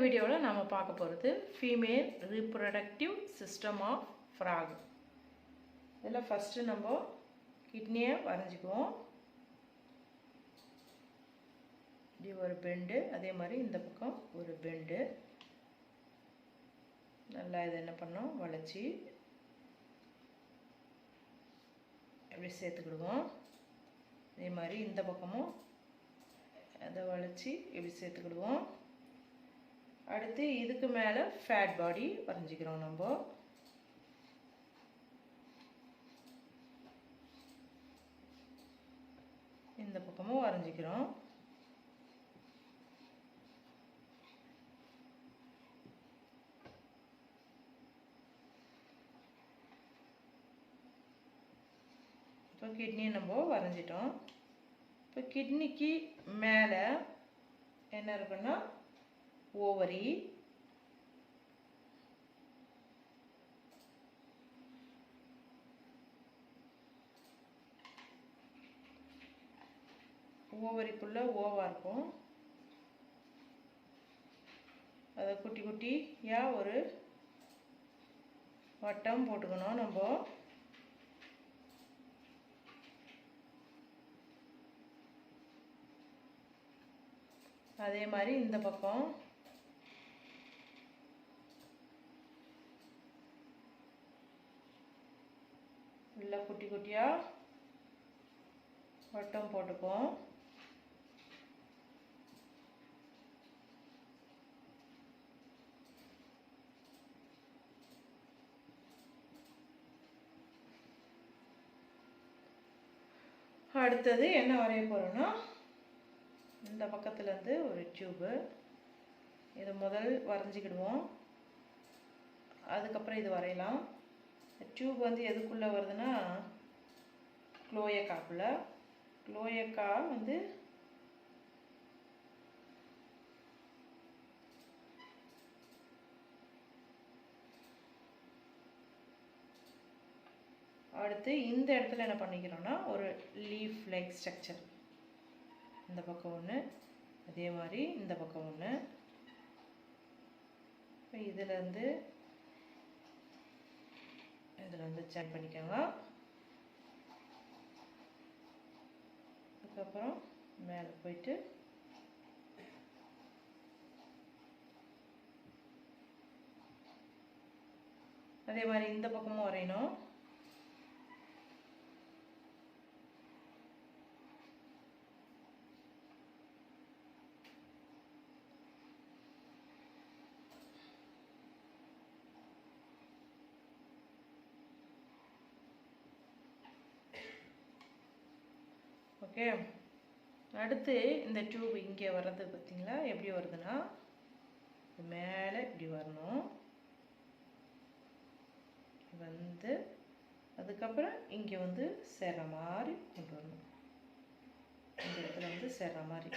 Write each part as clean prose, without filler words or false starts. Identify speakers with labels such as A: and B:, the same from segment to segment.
A: வீடியோவில் நாம் பார்க்க போகிறது female reproductive system of frog. இதில் ஃபஸ்ட்டு நம்ம கிட்னியை வரைஞ்சிக்குவோம். இப்படி ஒரு பெண்டு, அதே மாதிரி இந்த பக்கம் ஒரு பெண்டு. நல்லா இதை என்ன பண்ணோம், வளைச்சி அப்படி சேர்த்துக்கிடுவோம். அதே மாதிரி இந்த பக்கமும் அதை வளைச்சி இப்படி சேர்த்துக்கிடுவோம். அடுத்து இதுக்கு மேலே ஃபேட் பாடி வரைஞ்சிக்கிறோம். நம்ம இந்த பக்கமும் வரைஞ்சிக்கிறோம். இப்போ கிட்னி நம்ம வரைஞ்சிட்டோம். இப்போ கிட்னிக்கு மேலே என்ன இருக்குன்னா ஓவரி, ஓவரிக்குள்ள ஓவா இருக்கும். அதை குட்டி குட்டியா ஒரு வட்டம் போட்டுக்கணும் நம்ம. அதே மாதிரி இந்த பக்கம் உள்ள குட்டி குட்டியா வட்டம் போட்டுப்போம். அடுத்தது என்ன வரைய போறோம்னா, இந்த பக்கத்துலேருந்து ஒரு டியூபு, இது முதல் வரைஞ்சிக்கிடுவோம். அதுக்கப்புறம் இது வரையலாம். டியூப் வந்து எதுக்குள்ளே வருதுன்னா க்ளோயக்காக்குள்ள. க்ளோயக்கா வந்து அடுத்து இந்த இடத்துல என்ன பண்ணிக்கிறோன்னா ஒரு லீஃப் லைக் ஸ்ட்ரக்சர். இந்த பக்கம் ஒன்று, அதே மாதிரி இந்த பக்கம் ஒன்று. இப்போ இதில் வந்து ஜாயின் பண்ணிக்கோங்க. அதுக்கப்புறம் மேலே போயிட்டு அதே மாதிரி இந்த பக்கமும் வரையணும். ஓகே. அடுத்து இந்த டியூப் இங்கே வர்றது பார்த்தீங்களா, எப்படி வருதுன்னா மேலே இப்படி வரணும். வந்து அதுக்கப்புறம் இங்கே வந்து சேர்ற மாதிரி கொண்டு வரணும். இந்த இடத்துல வந்து சேர்ற மாதிரி.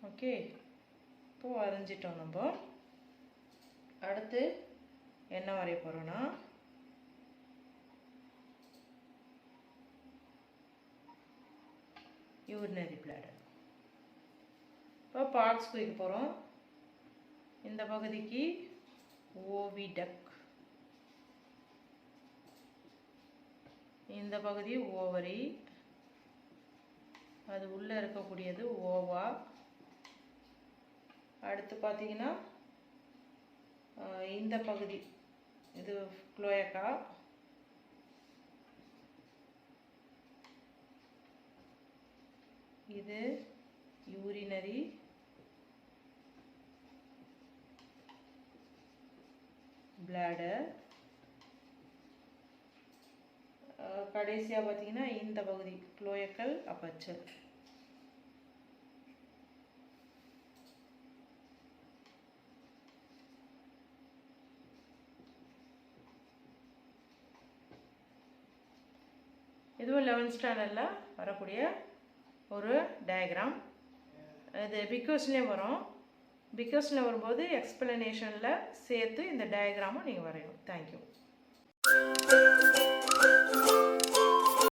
A: ஓகே, இப்போ வரைஞ்சிட்டோம் நம்ம. அடுத்து என்ன வரைய போகிறோன்னா, யூரினரி பிளாடர். இப்போ பார்ட்ஸ் குறிக்க போகிறோம். இந்த பகுதிக்கு ஓவிடக், இந்த பகுதி ஓவரி, அது உள்ளே இருக்கக்கூடியது ஓவா. அடுத்து பார்த்தீங்கன்னா இந்த பகுதி இது க்ளோயக்கா, இது யூரினரி, பிளாடர். கடைசியாக பார்த்தீங்கன்னா இந்த பகுதி க்ளோயக்கல் அப்பச்சர். இதுவும் 11th ஸ்டாண்டர்டில் வரக்கூடிய ஒரு டயக்ராம். இது பிகாஸ்லேயே வரும். பிகாஸில் வரும்போது எக்ஸ்பிளனேஷனில் சேர்த்து இந்த டயக்ராமை நீங்கள் வரையணும். தேங்க்யூ.